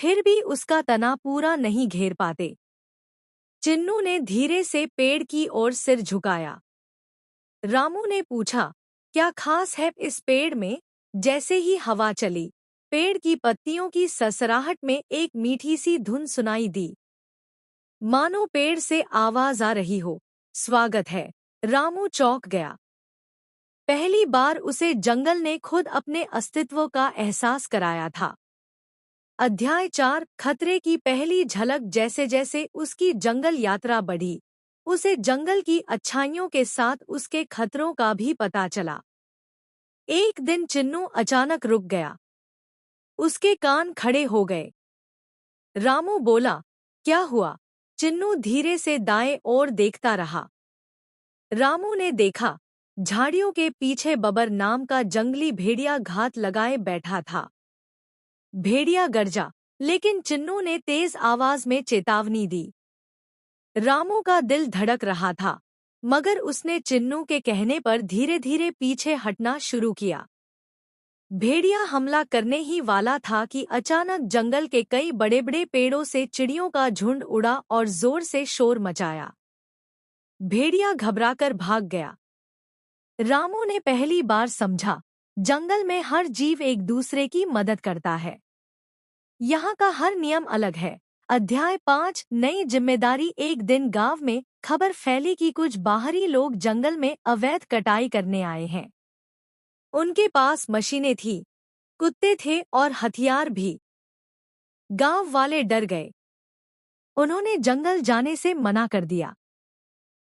फिर भी उसका तना पूरा नहीं घेर पाते। चिन्नू ने धीरे से पेड़ की ओर सिर झुकाया। रामू ने पूछा, क्या खास है इस पेड़ में? जैसे ही हवा चली, पेड़ की पत्तियों की ससराहट में एक मीठी सी धुन सुनाई दी, मानो पेड़ से आवाज आ रही हो, स्वागत है। रामू चौंक गया। पहली बार उसे जंगल ने खुद अपने अस्तित्व का एहसास कराया था। अध्याय 4 खतरे की पहली झलक। जैसे जैसे उसकी जंगल यात्रा बढ़ी, उसे जंगल की अच्छाइयों के साथ उसके खतरों का भी पता चला। एक दिन चिन्नू अचानक रुक गया। उसके कान खड़े हो गए। रामू बोला, क्या हुआ? चिन्नू धीरे से दाएं ओर देखता रहा। रामू ने देखा, झाड़ियों के पीछे बबर नाम का जंगली भेड़िया घात लगाए बैठा था। भेड़िया गरजा, लेकिन चिन्नू ने तेज आवाज में चेतावनी दी। रामू का दिल धड़क रहा था, मगर उसने चिन्नू के कहने पर धीरे धीरे पीछे हटना शुरू किया। भेड़िया हमला करने ही वाला था कि अचानक जंगल के कई बड़े बड़े पेड़ों से चिड़ियों का झुंड उड़ा और जोर से शोर मचाया। भेड़िया घबराकर भाग गया। रामू ने पहली बार समझा, जंगल में हर जीव एक दूसरे की मदद करता है। यहाँ का हर नियम अलग है। अध्याय 5 नई जिम्मेदारी। एक दिन गांव में खबर फैली कि कुछ बाहरी लोग जंगल में अवैध कटाई करने आए हैं। उनके पास मशीनें थीं, कुत्ते थे और हथियार भी। गांव वाले डर गए। उन्होंने जंगल जाने से मना कर दिया।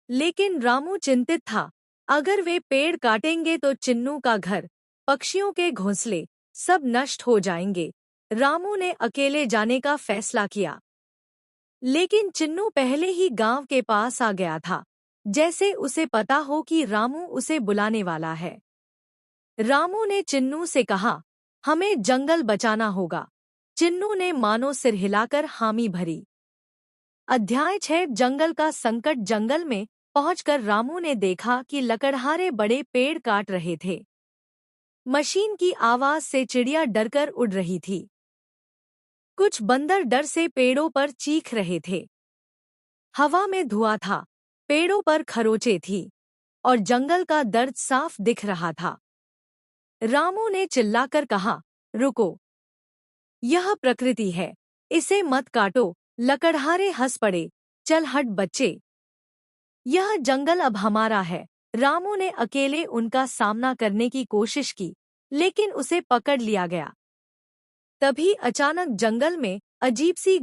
लेकिन रामू चिंतित था, अगर वे पेड़ काटेंगे तो चिन्नू का घर, पक्षियों के घोंसले, सब नष्ट हो जाएंगे। रामू ने अकेले जाने का फैसला किया। लेकिन चिन्नू पहले ही गांव के पास आ गया था, जैसे उसे पता हो कि रामू उसे बुलाने वाला है। रामू ने चिन्नू से कहा, हमें जंगल बचाना होगा। चिन्नू ने मानो सिर हिलाकर हामी भरी। अध्याय 6 जंगल का संकट। जंगल में पहुंचकर रामू ने देखा कि लकड़हारे बड़े पेड़ काट रहे थे। मशीन की आवाज से चिड़िया डरकर उड़ रही थी। कुछ बंदर डर से पेड़ों पर चीख रहे थे। हवा में धुआं था, पेड़ों पर खरोंचे थी, और जंगल का दर्द साफ दिख रहा था। रामू ने चिल्लाकर कहा, रुको, यह प्रकृति है, इसे मत काटो। लकड़हारे हंस पड़े, चल हट बच्चे, यह जंगल अब हमारा है। रामू ने अकेले उनका सामना करने की कोशिश की, लेकिन उसे पकड़ लिया गया। तभी अचानक जंगल में अजीब सी